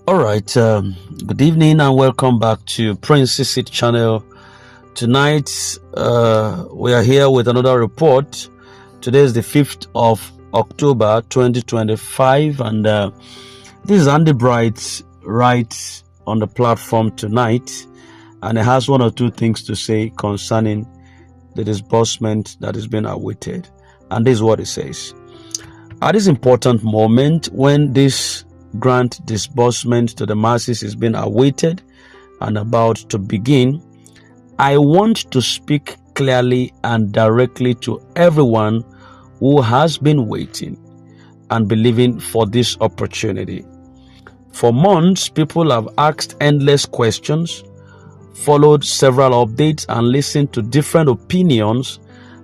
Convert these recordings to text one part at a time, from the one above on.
All right. Good evening and welcome back to Prince's Seed channel. Tonight, we are here with another report. Today is the 5th of October 2025, and this is Andy Bright right on the platform tonight, and it has one or two things to say concerning the disbursement that is being awaited. And this is what it says. At this important moment when this grant disbursement to the masses is being awaited and about to begin, I want to speak clearly and directly to everyone who has been waiting and believing for this opportunity. For months, people have asked endless questions, followed several updates, and listened to different opinions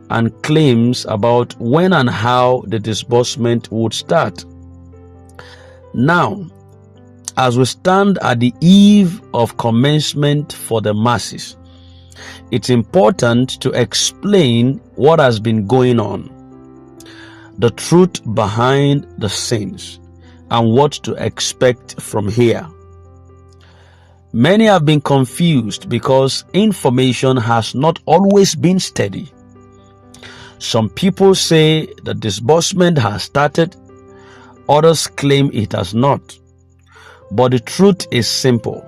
and claims about when and how the disbursement would start. Now, as we stand at the eve of commencement for the masses, it's important to explain what has been going on, the truth behind the scenes, and what to expect from here. Many have been confused because information has not always been steady. Some people say the disbursement has started, others claim it has not. But the truth is simple.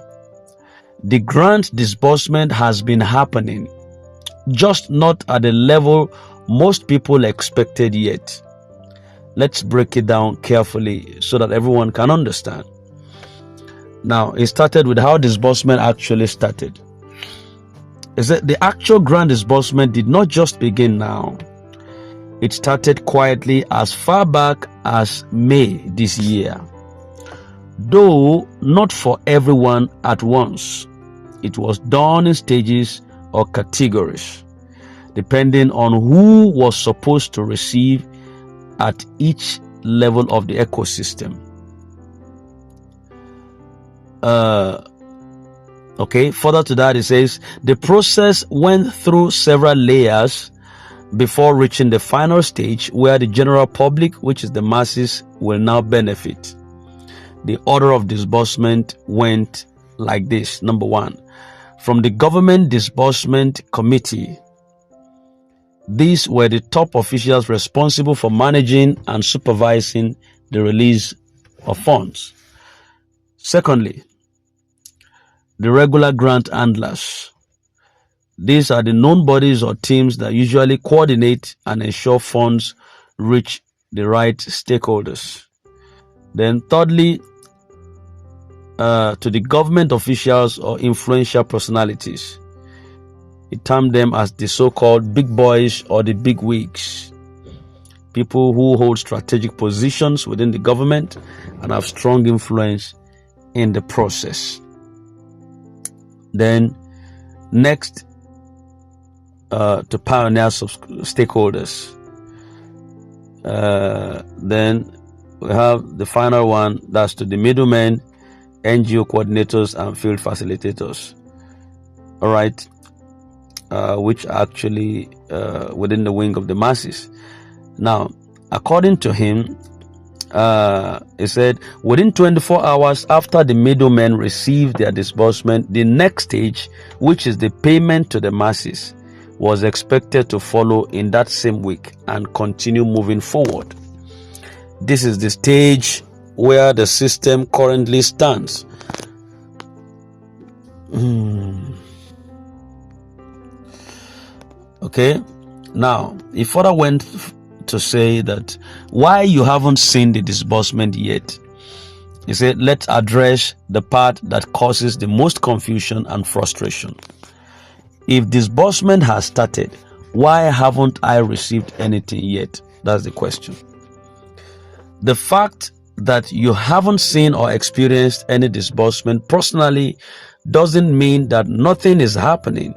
The grant disbursement has been happening, just not at the level most people expected yet. Let's break it down carefully so that everyone can understand. Now, it started with how disbursement actually started. Is that the actual grant disbursement did not just begin now. It started quietly as far back as May this year. Though not for everyone at once, it was done in stages or categories, depending on who was supposed to receive at each level of the ecosystem. Further to that, it says the process went through several layers before reaching the final stage where the general public, which is the masses, will now benefit. The order of disbursement went like this. Number one, from the Government Disbursement Committee. These were the top officials responsible for managing and supervising the release of funds. Secondly, the regular grant handlers. These are the known bodies or teams that usually coordinate and ensure funds reach the right stakeholders. Then thirdly, to the government officials or influential personalities. It termed them as the so-called big boys or the big wigs. People who hold strategic positions within the government and have strong influence in the process. Then next, to pioneer stakeholders. Then we have the final one, that's to the middlemen, NGO coordinators, and field facilitators. All right, which are actually within the wing of the masses. Now, according to him, he said within 24 hours after the middlemen received their disbursement, the next stage, which is the payment to the masses, was expected to follow in that same week and continue moving forward. This is the stage where the system currently stands. Okay, now he further went to say that why you haven't seen the disbursement yet. He said, let's address the part that causes the most confusion and frustration. If disbursement has started, why haven't I received anything yet? That's the question. The fact that you haven't seen or experienced any disbursement personally doesn't mean that nothing is happening.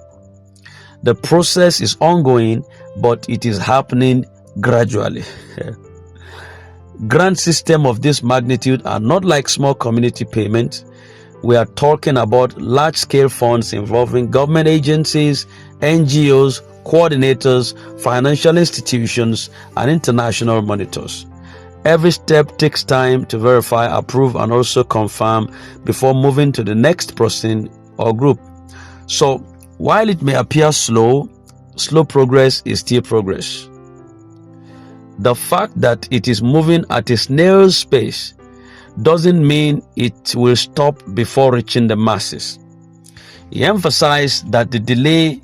The process is ongoing, but it is happening gradually. Grant system of this magnitude are not like small community payments. We are talking about large-scale funds involving government agencies, NGOs, coordinators, financial institutions, and international monitors. Every step takes time to verify, approve, and also confirm before moving to the next person or group. So while it may appear slow progress is still progress. The fact that it is moving at a snail's pace doesn't mean it will stop before reaching the masses. He emphasized that the delay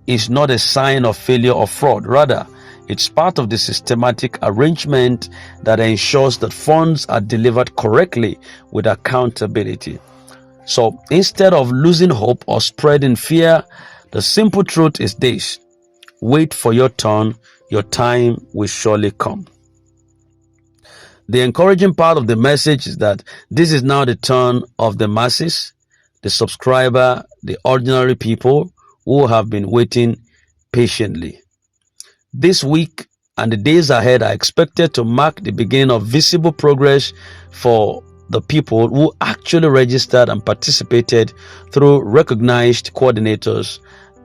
is not a sign of failure or fraud. Rather, it's part of the systematic arrangement that ensures that funds are delivered correctly with accountability. So instead of losing hope or spreading fear, the simple truth is this: wait for your turn, your time will surely come. The encouraging part of the message is that this is now the turn of the masses, the subscriber, the ordinary people who have been waiting patiently. This week and the days ahead are expected to mark the beginning of visible progress for the people who actually registered and participated through recognized coordinators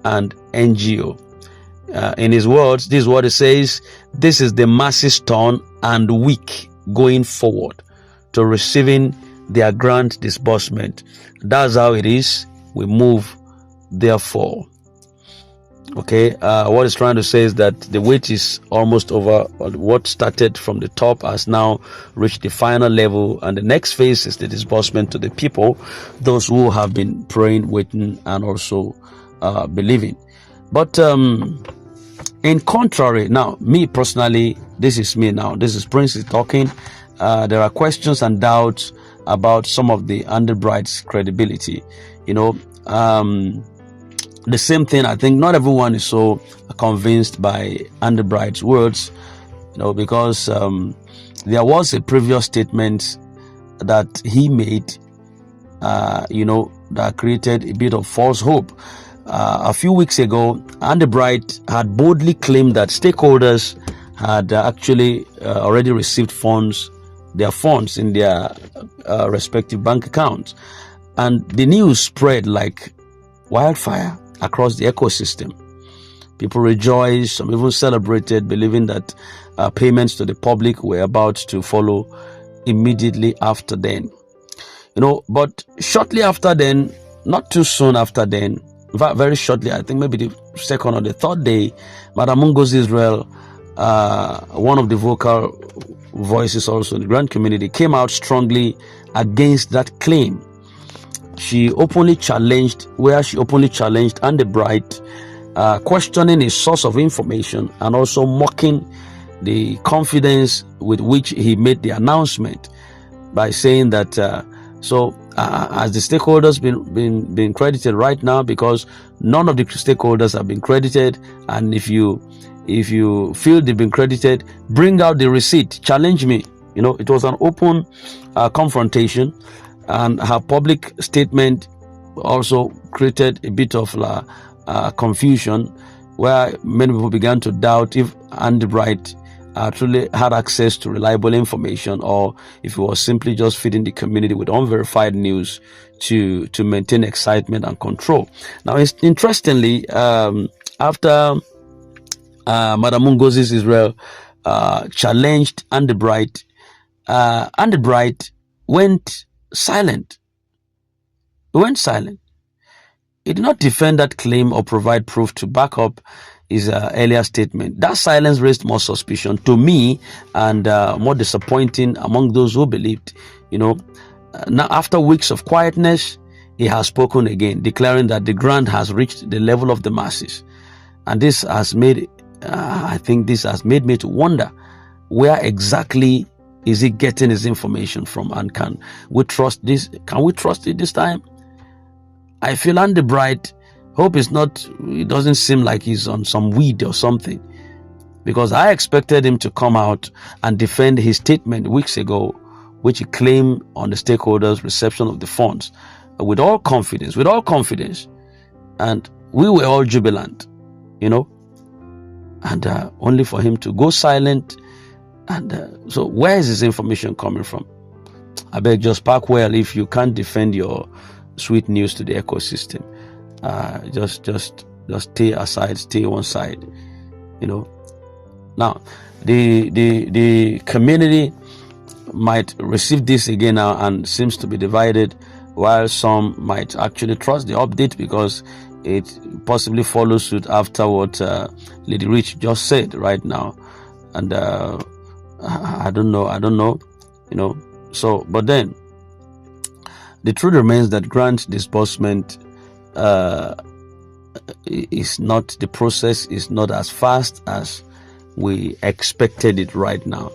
and NGO. In his words, this is what he says: this is the masses' turn and week going forward to receiving their grant disbursement. That's how it is. We move, therefore. Okay, what it's trying to say is that the wait is almost over. What started from the top has now reached the final level, and the next phase is the disbursement to the people, those who have been praying, waiting, and also believing. But in contrary, now, me personally, this is me now. This is Prince talking. There are questions and doubts about some of the underbright's credibility. The same thing, I think not everyone is so convinced by Underbright's words, because there was a previous statement that he made, that created a bit of false hope. A few weeks ago, Underbright had boldly claimed that stakeholders had actually already received their funds in their respective bank accounts. And the news spread like wildfire across the ecosystem. People rejoiced, some even celebrated, believing that payments to the public were about to follow immediately after then. But shortly after then, not too soon after then, in fact, very shortly, I think maybe the second or the third day, Madam Ngozi Israel, one of the vocal voices also in the grant community, came out strongly against that claim. She openly challenged Underbright, questioning his source of information and also mocking the confidence with which he made the announcement by saying that as the stakeholders been credited right now, because none of the stakeholders have been credited, and if you feel they've been credited, bring out the receipt, challenge me. It was an open confrontation. And her public statement also created a bit of confusion, where many people began to doubt if Underbright truly had access to reliable information, or if he was simply just feeding the community with unverified news to maintain excitement and control. Now, interestingly, after Madam Ngozi Israel challenged Underbright, Underbright went silent. He went silent. He did not defend that claim or provide proof to back up his earlier statement. That silence raised more suspicion to me, and more disappointing among those who believed. Now after weeks of quietness, he has spoken again, declaring that the grant has reached the level of the masses. And this has made, I think this has made me to wonder, where exactly is he getting his information from, and can we trust this? Can we trust it this time? I feel Underbright, hope is not, it doesn't seem like he's on some weed or something, because I expected him to come out and defend his statement weeks ago, which he claimed on the stakeholders' reception of the funds with all confidence, and we were all jubilant, and only for him to go silent. And so where is this information coming from? I beg, just park well if you can't defend your sweet news to the ecosystem. Just stay aside, stay one side. Now, the community might receive this again now and seems to be divided, while some might actually trust the update because it possibly follows suit after what Lady Rich just said right now. And I don't know, So, but then the truth remains that grant disbursement is not, the process is not as fast as we expected it right now.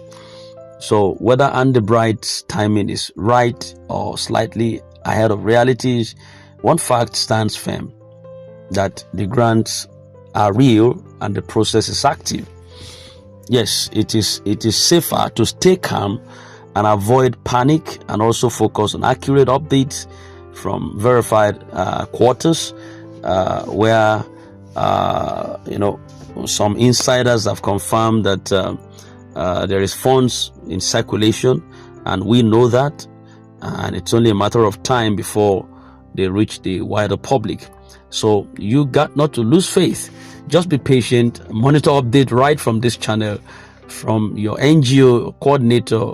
So whether Andy Bright's timing is right or slightly ahead of realities, one fact stands firm, that the grants are real and the process is active. Yes, it is safer to stay calm and avoid panic, and also focus on accurate updates from verified quarters, where some insiders have confirmed that there is funds in circulation, and we know that, and it's only a matter of time before they reach the wider public. So you got not to lose faith. Just be patient. Monitor update right from this channel, from your NGO coordinator,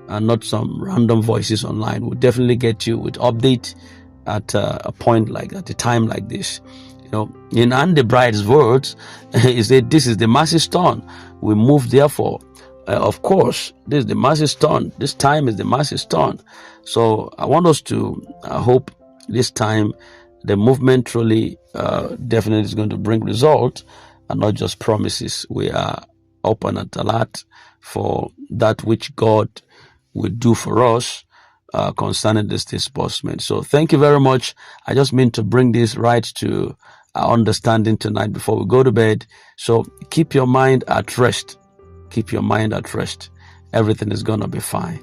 and not some random voices online. Will definitely get you with update at a point like, at a time like this. In Andy Bright's words, he said, "This is the massive turn. We move, therefore." Of course, this is the massive turn. This time is the massive turn. So I want us to hope this time the movement truly definitely is going to bring result and not just promises. We are open and alert for that which God will do for us concerning this disbursement. So thank you very much. I just mean to bring this right to our understanding tonight before we go to bed. So keep your mind at rest. Keep your mind at rest. Everything is going to be fine.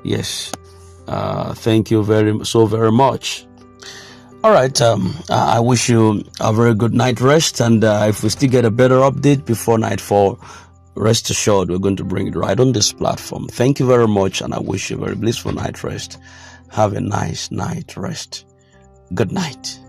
Yes. Thank you very much. All right. I wish you a very good night rest. And if we still get a better update before nightfall, rest assured we're going to bring it right on this platform. Thank you very much. And I wish you a very blissful night rest. Have a nice night rest. Good night.